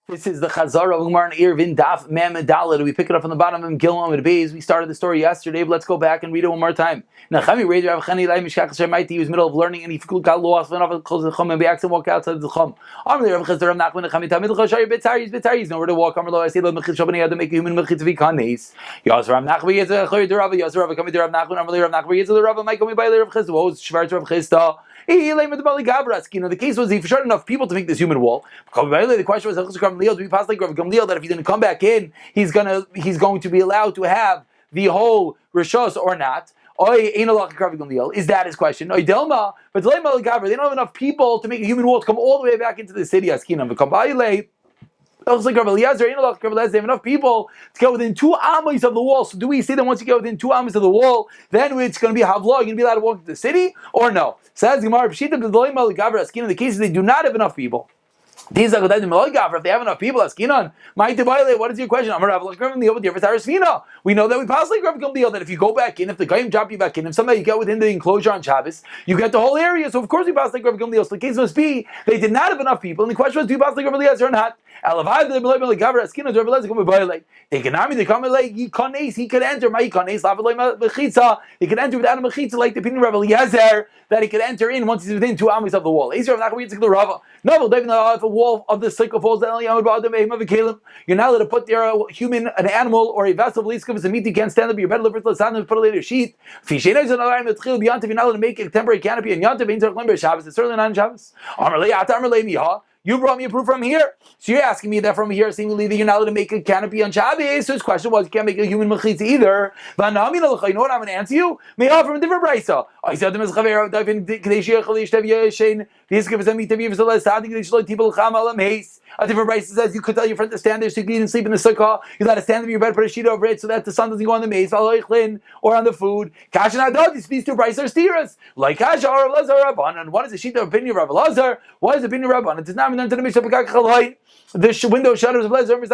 This is the Chazara of Gemara and Eruvin DAF Mem Dalet. We pick it up from the bottom of Gilmam with Beis. We started the story yesterday, but let's go back and read it one more time. Nachami raised Rav Chani Lai Mishkach Shemaiti. He was middle of learning and he got lost. Went off and closed the chum and accident walked outside the chum. Amr Rav Chazar Rav Nachman Nachami Tamid Chashar Bitzari Bitzari. He's nowhere to walk. Amr Lo I say Lo Mechitz Shabani had to make a human Mechitz Vikanes. Yas Rav Nachman Yetzer Choy Rav Yas Rav coming to Rav Nachman. Amr Rav Nachman Yetzer Rav Michael by Rav Chazar. What was Shvarz Rav Chizda? The case was he for sure enough people to make this human wall. The question was, do we pass like Rav Gamliel that if he didn't come back in, he's going to be allowed to have the whole rishos or not? Is that his question? But they don't have enough people to make a human wall to come all the way back into the city. They have enough people to go within 2 amos of the wall. So do we say that once you get within 2 amos of the wall, then it's going to be havla, you're going to be allowed to walk into the city? Or no? Says Gemara, in the cases they do not have enough people. If they have enough people, what is your question? We know that we pass like Rav Gamliel that if you go back in, if the Goyim drop you back in, if somehow you get within the enclosure on Shabbos, you get the whole area. So of course we pass like Rav Gamliel. So the case must be they did not have enough people, and the question was, do you pass like Rav Gamliel or not? He could enter. He could enter without a mechitza, like the opinion of Rav Eliezer that he could enter in once he's within 2 amos of the wall. No, if a wall of the cycle falls down, you're not allowed to put there a human, an animal, or a vessel of least a meat. You can't stand up. You're better to put a later sheet. You're not allowed to make a temporary canopy and Yantav it's certainly not in Shabbos. You brought me a proof from here. So you're asking me that from here, seemingly that you're not allowed to make a canopy on Shabbos. So his question was, you can't make a human mechitza either. You know what I'm going to answer you? May I from a different brisa. I said to a different brisa says you could tell your friend to stand there so you can eat and sleep in the sukkah. You got to stand in your bed, put a sheet over it so that the sun doesn't go on the maze or on the food. Kash and Adod, these 2 brises are steers. Like Kash or Rav Lazar Rabbanan. One is a sheet of opinion of Rav Lazar. One is the opinion of Rabbanan. It does not mean to the Mishnah Pekak Chalai. The window shutters of Lazar if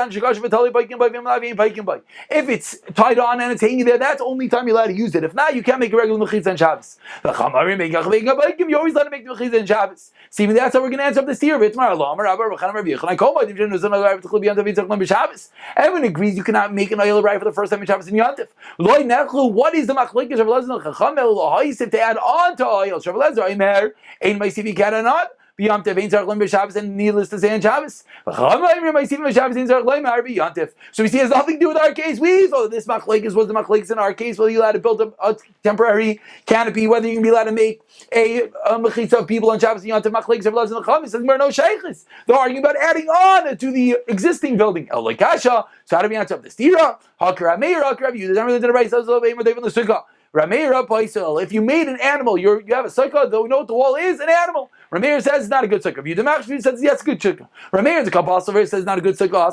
it's tied on and it's hanging there, that's only time you're allowed to use it. If not, you can't make a regular mechitza on Shabbos. You always let to make the mechitza on Shabbos. See, that's how we're going to answer up the steer. Everyone agrees you cannot make an oil right for the first time in Shabbos and Yantif. What is the machlekes of Rav if they add on to oil? Rav Lezer, Aimer, ain't my CV cat or not? And needless to say on Shabbos. So we see it has nothing to do with our case. We thought this machlekes was the machlekes in our case. Whether you're allowed to build a temporary canopy, whether you can be allowed to make a mechitza of people on Shabbos and Yantif machlekes of Lazar and Chacham. It says no sheiches. They're arguing about adding on to the existing building. So how do we answer up this? Tira, Hakar Meir, Hakar you. If you made an animal, you have a sukkah, though we know what the wall is, an animal. Rameir says it's not a good sukkah. If you Demashvi says yes, good sukkah. Rameir is a kabbalah says it's not a good sukkah.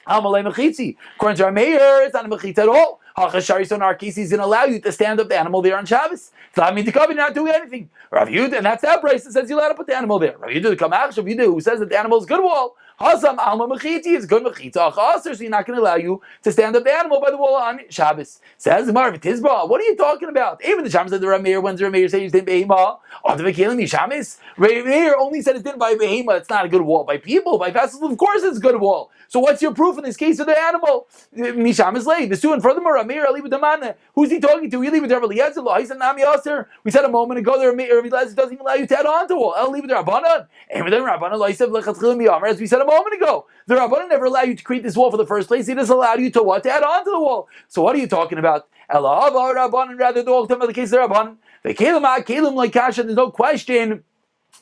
According to Rameir, it's not a mechitza at all. Hachashari, so in our case, he's going to allow you to stand up the animal there on Shabbos. So that means you're not doing anything. Rav Yud, and that's that price that says you're allowed to put the animal there. Rav Yud, the Kamach, Rav Yud, who says that the animal is good wall. Hasam alma mechitzi is good mechitza. So you're not going to allow you to stand up the animal by the wall on Shabbos. Says Marv Tizba, what are you talking about? Even the Sham said the Rameir, when's the Rameir say you didn't behema? On the Vakilim Yishamis? Rameir only said it didn't by behema. It's not a good wall. By people, by vessels, of course it's a good wall. So what's your proof in this case of the animal? Misham is late. And furthermore, Rameir Ali with the man. Who's he talking to? We leave with Rav Eliezer. He said Nami Aser. We said a moment ago that Rav Eliezer doesn't even allow you to add on to wall. I'll leave with Rabbanan. And with the Rabbanan, as we said a moment ago, the Rabbanan never allow you to create this wall for the first place. He just allowed you to what? To add on to the wall. So what are you talking about? Ela Rabbanan, rather the whole time of the case of the Rabbanan. The Kalim like Kasha, there's no question.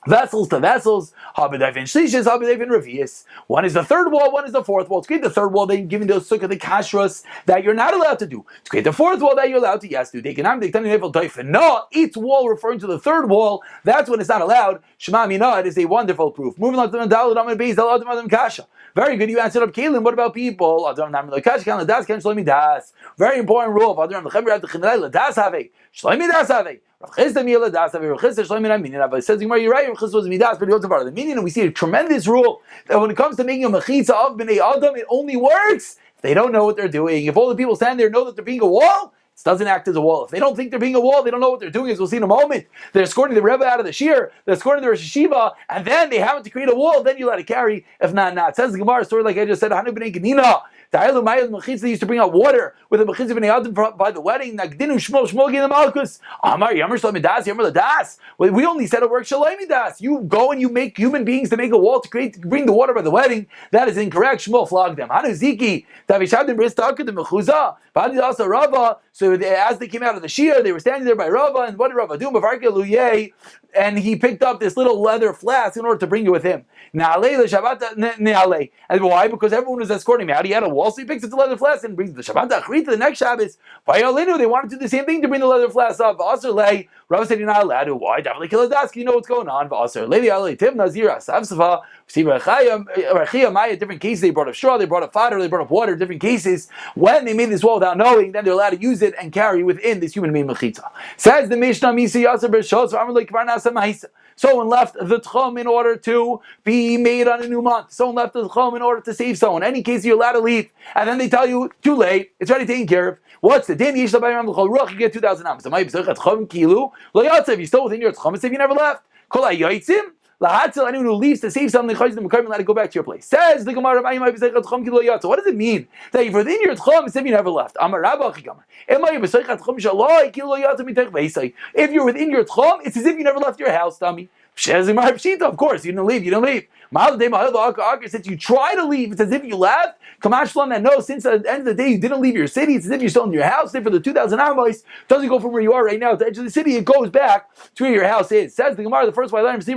Vessels to vessels. One is the third wall, one is the fourth wall. To create the third wall, they're giving the sukkah the kashrus that you're not allowed to do. To create the fourth wall that you're allowed to, yes, do. No, each wall referring to the third wall, that's when it's not allowed. Shema Mina, it is a wonderful proof. Moving on to the Kasha. Very good, you answered up Kalim. What about people? Very important rule. It says you're right. Rav Chizda was midas, but he goes about the meaning, and we see a tremendous rule that when it comes to making a mechitza of bnei adam, it only works if they don't know what they're doing. If all the people stand there know that they're being a wall, It doesn't act as a wall. If they don't think they're being a wall, they don't know what they're doing, as we'll see in a moment. They're escorting the Rebbe out of the shir, they're escorting the Rosh Hashiva, and then they happen to create a wall, then you let it carry. If not, not. It says the Gemara story like I just said, Hanu b'nei Genina. They used to bring out water with the mechitza b'nei Adam by the wedding. Nagdinu Shmuel gave the malchus. Amar Yamar Shalom Das Yamar Ladas. We only said it works Shalom Das. You go and you make human beings to make a wall to bring the water by the wedding. That is incorrect. Shmuel flogged them. Hanu Ziki Tavishadim Bristaka the Mechuza. Vadi also Rava. So as they came out of the shir, they were standing there by Rava, and what did Rava do? And he picked up this little leather flask in order to bring it with him. And why? Because everyone was escorting me out. He had a wall, so he picks up the leather flask and brings the Shabbat Achrit to the next Shabbos. They wanted to do the same thing to bring the leather flask up. Rava said, you're not allowed to. Why? Definitely kill a dask. You know what's going on. Different cases, they brought up straw, they brought up fodder, they brought up water, different cases. When they made this wall without knowing, then they're allowed to use it and carry within this human being mechitza. Says the Mishnah, someone left the tchum in order to be made on a new month. Someone left the tchum in order to save someone. In any case, you're allowed to leave. And then they tell you, too late, it's already taken care of. What's the din? You get 2,000 amos. If you're still within your tchum, it's if you never left. Anyone who leaves to save something, let it go back to your place. Says the Gemara, what does it mean that if within your tchum, it's if you never left? If you're within your tchum, it's as if you never left your house, Tommy. Of course, you didn't leave. Since you try to leave, it's as if you left. Kamashlam that no, since at the end of the day you didn't leave your city, it's as if you're still in your house. Therefore, the 2,000 amos doesn't go from where you are right now to the edge of the city. It goes back to where your house is. Says the Gemara, the first one. If the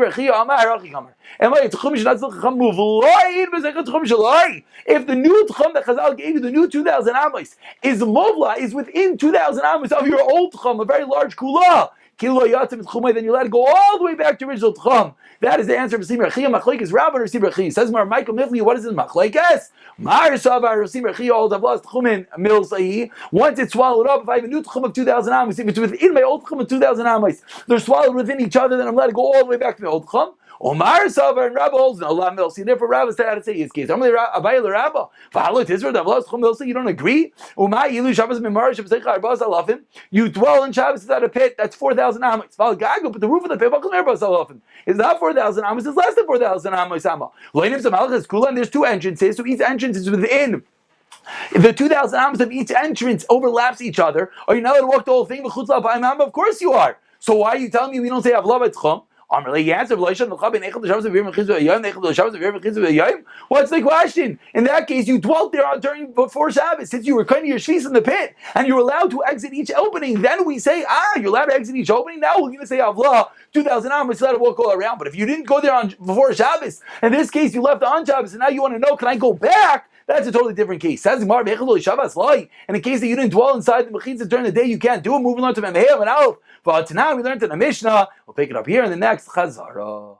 new tchum that Chazal gave you, the new 2,000 amos, is movla, is within 2,000 amos of your old tchum, a very large kula, then you let it go all the way back to original tchum. That is the answer for Simra Chia. Machlek is Rabban or Simra Chia. Says Mar Michael Mifli, what is it? Machlekes? Mar Savar Simra Chia. All I've lost tchumin mil sahi. Once it's swallowed up, if I have a new tchum of 2,000 amos, if it's within my old tchum of 2,000 amos, they're swallowed within each other, then I'm let it go all the way back to my old tchum. Omar Savar and Rabba holds no la mil. See, therefore Rabba said how to say his case. I'm Abayel Rabba. V'halut Israel Davlos tchum mil. You don't agree? Umay Yilu Shabbos Mimar Shabbos Arbaz Alafim. You dwell in Shabbos without a pit. That's 4,000 amos. Val Gago, but the roof of the pit is not 4,000 amos. It's less than 4,000 amos. And there's two entrances, so each entrance is within. If the 2,000 amos of each entrance overlaps each other, are you not allowed to walk the whole thing? Of course you are. So why are you telling me we don't say Avlav Etchom? What's the question? In that case, you dwelt there before Shabbos, since you were cutting your shvis in the pit, and you were allowed to exit each opening. Then we say, you're allowed to exit each opening. Now we're going to say Avlah 2,000 amos, allowed to walk all around. But if you didn't go there before Shabbos, in this case you left on Shabbos, and now you want to know, can I go back? That's a totally different case. Says Gemara, and in case that you didn't dwell inside the mechitza during the day, you can't do it. Moving on to Memheim and Aleph. But now we learned in the Mishnah. We'll pick it up here in the next Chazara.